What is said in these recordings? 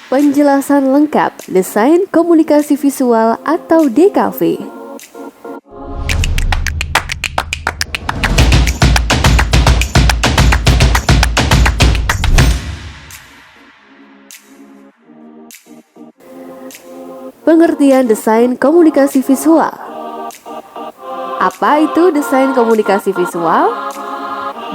Penjelasan lengkap Desain Komunikasi Visual atau DKV. Pengertian desain komunikasi visual. Apa itu desain komunikasi visual?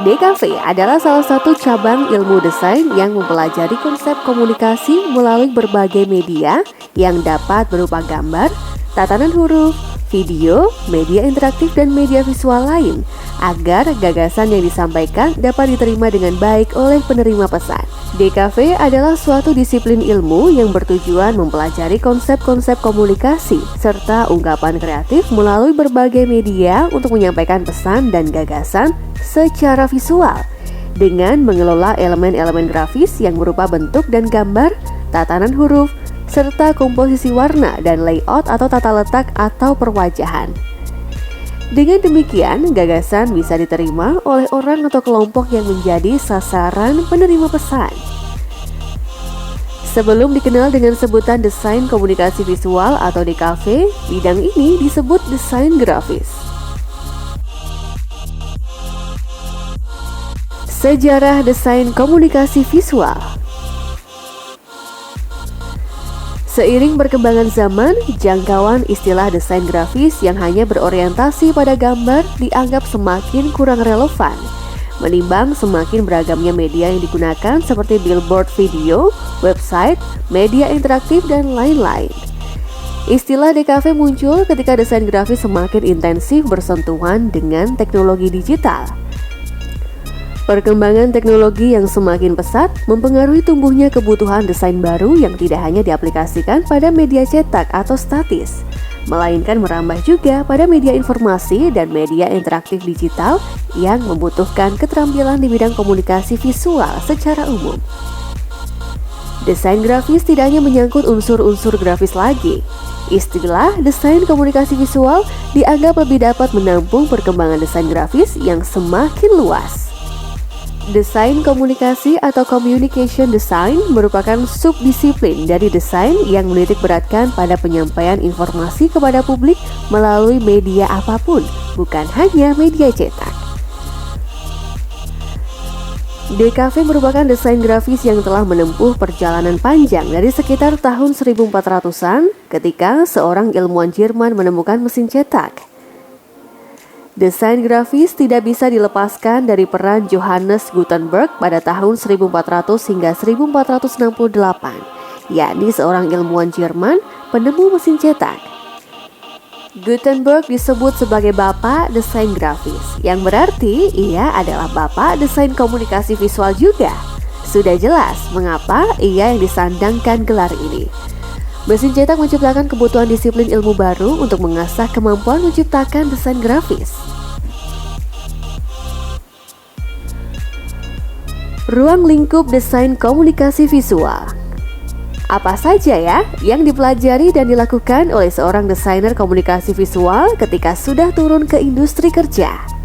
DKV adalah salah satu cabang ilmu desain yang mempelajari konsep komunikasi melalui berbagai media yang dapat berupa gambar, tatanan huruf, video, media interaktif, dan media visual lain agar gagasan yang disampaikan dapat diterima dengan baik oleh penerima pesan. DKV adalah suatu disiplin ilmu yang bertujuan mempelajari konsep-konsep komunikasi serta ungkapan kreatif melalui berbagai media untuk menyampaikan pesan dan gagasan secara visual dengan mengelola elemen-elemen grafis yang berupa bentuk dan gambar, tatanan huruf, serta komposisi warna dan layout atau tata letak atau perwajahan. Dengan demikian, gagasan bisa diterima oleh orang atau kelompok yang menjadi sasaran penerima pesan. Sebelum dikenal dengan sebutan desain komunikasi visual atau DKV, bidang ini disebut desain grafis. Sejarah desain komunikasi visual. Seiring perkembangan zaman, jangkauan istilah desain grafis yang hanya berorientasi pada gambar dianggap semakin kurang relevan, menimbang semakin beragamnya media yang digunakan seperti billboard video, website, media interaktif, dan lain-lain. Istilah DKV muncul ketika desain grafis semakin intensif bersentuhan dengan teknologi digital. Perkembangan teknologi yang semakin pesat mempengaruhi tumbuhnya kebutuhan desain baru yang tidak hanya diaplikasikan pada media cetak atau statis, melainkan merambah juga pada media informasi dan media interaktif digital yang membutuhkan keterampilan di bidang komunikasi visual secara umum. Desain grafis tidak hanya menyangkut unsur-unsur grafis lagi. Istilah desain komunikasi visual dianggap lebih dapat menampung perkembangan desain grafis yang semakin luas. Desain komunikasi atau communication design merupakan subdisiplin dari desain yang menitik beratkan pada penyampaian informasi kepada publik melalui media apapun, bukan hanya media cetak. DKV merupakan desain grafis yang telah menempuh perjalanan panjang dari sekitar tahun 1400-an ketika seorang ilmuwan Jerman menemukan mesin cetak. Desain grafis tidak bisa dilepaskan dari peran Johannes Gutenberg pada tahun 1400 hingga 1468, yakni seorang ilmuwan Jerman penemu mesin cetak. Gutenberg disebut sebagai bapak desain grafis, yang berarti ia adalah bapak desain komunikasi visual juga. Sudah jelas mengapa ia yang disandangkan gelar ini. Mesin cetak menciptakan kebutuhan disiplin ilmu baru untuk mengasah kemampuan menciptakan desain grafis. Ruang lingkup desain komunikasi visual. Apa saja ya yang dipelajari dan dilakukan oleh seorang desainer komunikasi visual ketika sudah turun ke industri kerja?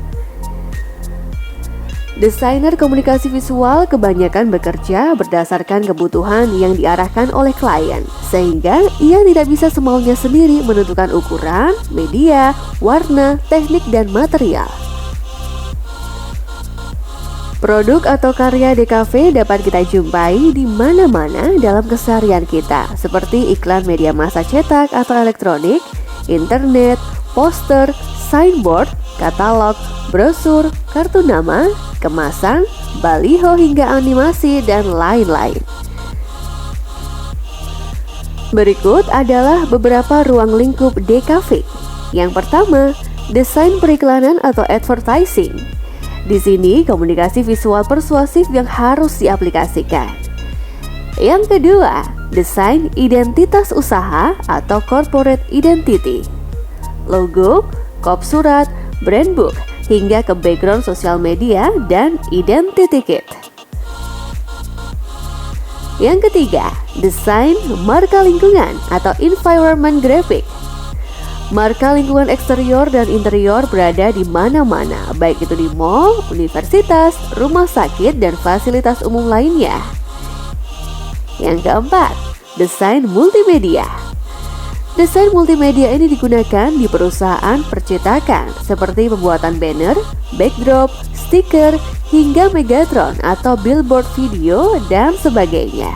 Desainer komunikasi visual kebanyakan bekerja berdasarkan kebutuhan yang diarahkan oleh klien, sehingga ia tidak bisa semaunya sendiri menentukan ukuran, media, warna, teknik, dan material. Produk atau karya DKV dapat kita jumpai di mana-mana dalam keseharian kita, seperti iklan media massa cetak atau elektronik, internet, poster, signboard, katalog, brosur, kartu nama, kemasan, baliho hingga animasi, dan lain-lain. Berikut adalah beberapa ruang lingkup DKV. Yang pertama, desain periklanan atau advertising. Di sini komunikasi visual persuasif yang harus diaplikasikan. Yang kedua, desain identitas usaha atau corporate identity. Logo, kop surat, brand book, hingga ke background sosial media dan identity kit. Yang ketiga, desain marka lingkungan atau environment graphic. Marka lingkungan eksterior dan interior berada di mana-mana, baik itu di mall, universitas, rumah sakit, dan fasilitas umum lainnya. Yang keempat, desain multimedia. Desain multimedia ini digunakan di perusahaan percetakan seperti pembuatan banner, backdrop, stiker, hingga Megatron atau billboard video dan sebagainya.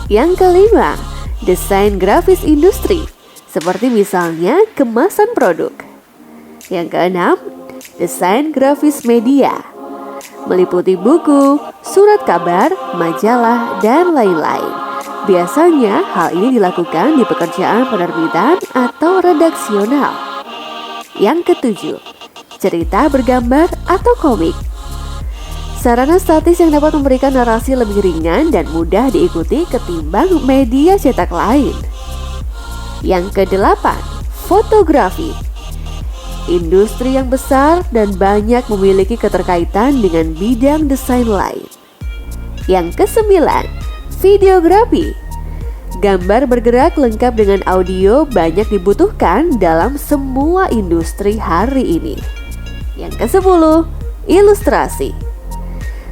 Yang kelima, desain grafis industri, seperti misalnya kemasan produk. Yang keenam, desain grafis media, meliputi buku, surat kabar, majalah, dan lain-lain. Biasanya hal ini dilakukan di pekerjaan penerbitan atau redaksional. Yang ketujuh, cerita bergambar atau komik. Sarana statis yang dapat memberikan narasi lebih ringan dan mudah diikuti ketimbang media cetak lain. Yang kedelapan, fotografi. Industri yang besar dan banyak memiliki keterkaitan dengan bidang desain lain. Yang kesembilan, videografi. Gambar bergerak lengkap dengan audio banyak dibutuhkan dalam semua industri hari ini. Yang ke-10, ilustrasi.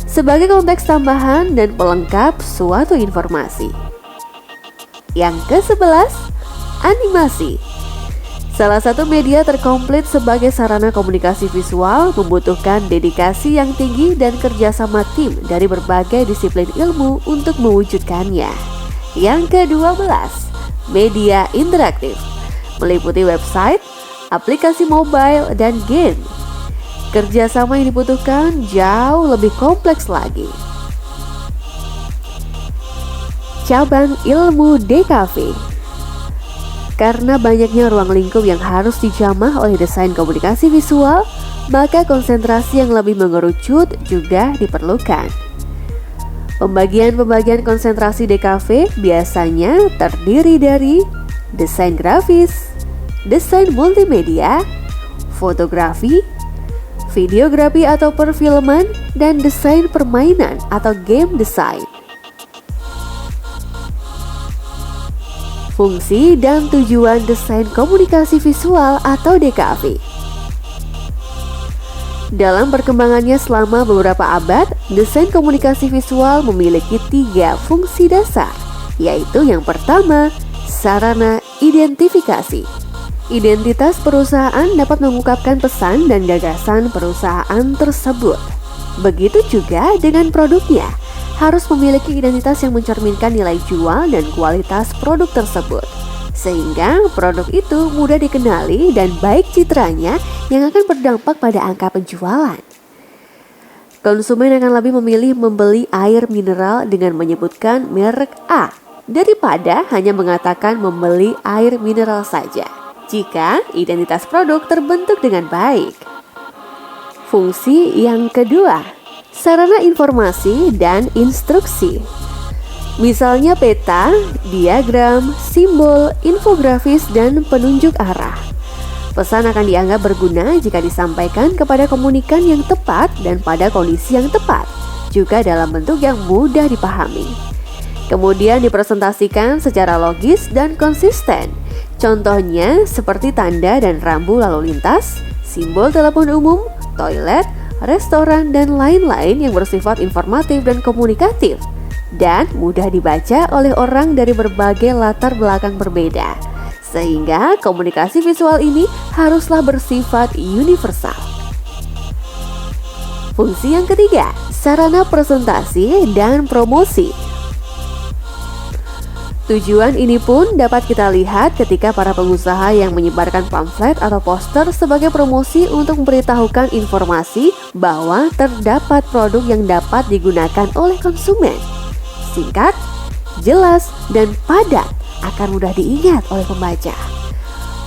Sebagai konteks tambahan dan pelengkap suatu informasi. Yang ke-11, animasi. Salah satu media terkomplit sebagai sarana komunikasi visual membutuhkan dedikasi yang tinggi dan kerjasama tim dari berbagai disiplin ilmu untuk mewujudkannya. Yang ke-12, media interaktif. Meliputi website, aplikasi mobile, dan game. Kerjasama yang dibutuhkan jauh lebih kompleks lagi. Cabang ilmu DKV. Karena banyaknya ruang lingkup yang harus dijamah oleh desain komunikasi visual, maka konsentrasi yang lebih mengerucut juga diperlukan. Pembagian konsentrasi DKV biasanya terdiri dari desain grafis, desain multimedia, fotografi, videografi atau perfilman, dan desain permainan atau game design. Fungsi dan tujuan desain komunikasi visual atau DKV. Dalam perkembangannya selama beberapa abad, desain komunikasi visual memiliki 3 fungsi dasar, yaitu yang pertama, sarana identifikasi. Identitas perusahaan dapat mengungkapkan pesan dan gagasan perusahaan tersebut. Begitu juga dengan produknya, harus memiliki identitas yang mencerminkan nilai jual dan kualitas produk tersebut, sehingga produk itu mudah dikenali dan baik citranya yang akan berdampak pada angka penjualan. Konsumen akan lebih memilih membeli air mineral dengan menyebutkan merek A daripada hanya mengatakan membeli air mineral saja, jika identitas produk terbentuk dengan baik. Fungsi yang kedua, sarana informasi dan instruksi. Misalnya peta, diagram, simbol, infografis, dan penunjuk arah. Pesan akan dianggap berguna jika disampaikan kepada komunikan yang tepat dan pada kondisi yang tepat, juga dalam bentuk yang mudah dipahami. Kemudian dipresentasikan secara logis dan konsisten. Contohnya seperti tanda dan rambu lalu lintas, simbol telepon umum, toilet, restoran, dan lain-lain yang bersifat informatif dan komunikatif dan mudah dibaca oleh orang dari berbagai latar belakang berbeda, sehingga komunikasi visual ini haruslah bersifat universal. Fungsi yang ketiga, sarana presentasi dan promosi. Tujuan ini pun dapat kita lihat ketika para pengusaha yang menyebarkan pamflet atau poster sebagai promosi untuk memberitahukan informasi bahwa terdapat produk yang dapat digunakan oleh konsumen. Singkat, jelas, dan padat akan mudah diingat oleh pembaca.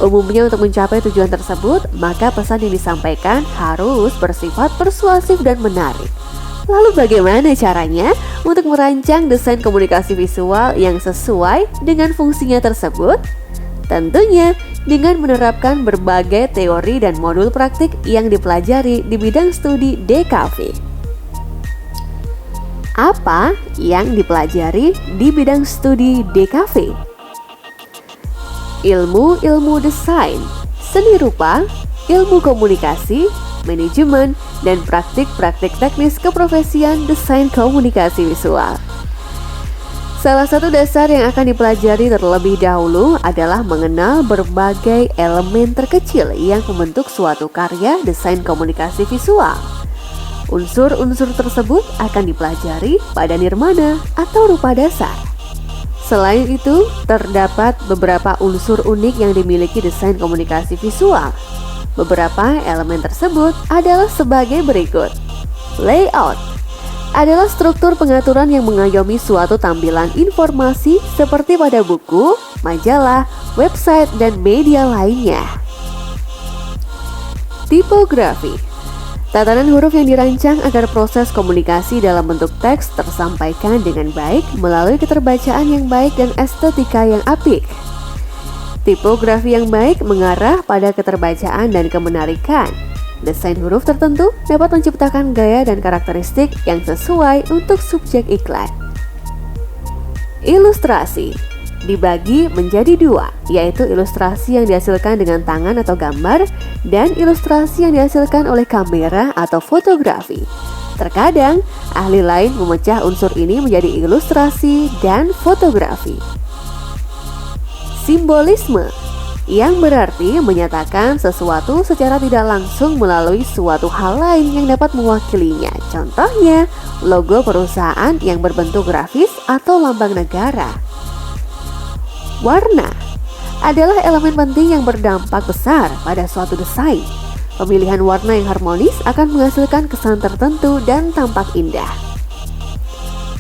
Umumnya untuk mencapai tujuan tersebut, maka pesan yang disampaikan harus bersifat persuasif dan menarik. Lalu bagaimana caranya untuk merancang desain komunikasi visual yang sesuai dengan fungsinya tersebut? Tentunya dengan menerapkan berbagai teori dan modul praktik yang dipelajari di bidang studi DKV. Apa yang dipelajari di bidang studi DKV? Ilmu desain, seni rupa, ilmu komunikasi, manajemen, dan praktik-praktik teknis keprofesian desain komunikasi visual. Salah satu dasar yang akan dipelajari terlebih dahulu adalah mengenal berbagai elemen terkecil yang membentuk suatu karya desain komunikasi visual. Unsur-unsur tersebut akan dipelajari pada nirmana atau rupa dasar. Selain itu, terdapat beberapa unsur unik yang dimiliki desain komunikasi visual. Beberapa elemen tersebut adalah sebagai berikut. Layout adalah struktur pengaturan yang mengayomi suatu tampilan informasi seperti pada buku, majalah, website, dan media lainnya. Tipografi, tatanan huruf yang dirancang agar proses komunikasi dalam bentuk teks tersampaikan dengan baik melalui keterbacaan yang baik dan estetika yang apik. Tipografi yang baik mengarah pada keterbacaan dan kemenarikan. Desain huruf tertentu dapat menciptakan gaya dan karakteristik yang sesuai untuk subjek iklan. Ilustrasi dibagi menjadi dua, yaitu ilustrasi yang dihasilkan dengan tangan atau gambar dan ilustrasi yang dihasilkan oleh kamera atau fotografi. Terkadang, ahli lain memecah unsur ini menjadi ilustrasi dan fotografi. Simbolisme, yang berarti menyatakan sesuatu secara tidak langsung melalui suatu hal lain yang dapat mewakilinya. Contohnya, logo perusahaan yang berbentuk grafis atau lambang negara. Warna adalah elemen penting yang berdampak besar pada suatu desain. Pemilihan warna yang harmonis akan menghasilkan kesan tertentu dan tampak indah.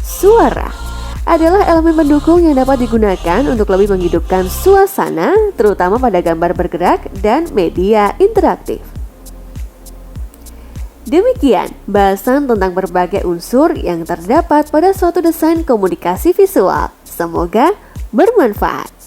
Suara adalah elemen pendukung yang dapat digunakan untuk lebih menghidupkan suasana, terutama pada gambar bergerak dan media interaktif. Demikian bahasan tentang berbagai unsur yang terdapat pada suatu desain komunikasi visual. Semoga bermanfaat.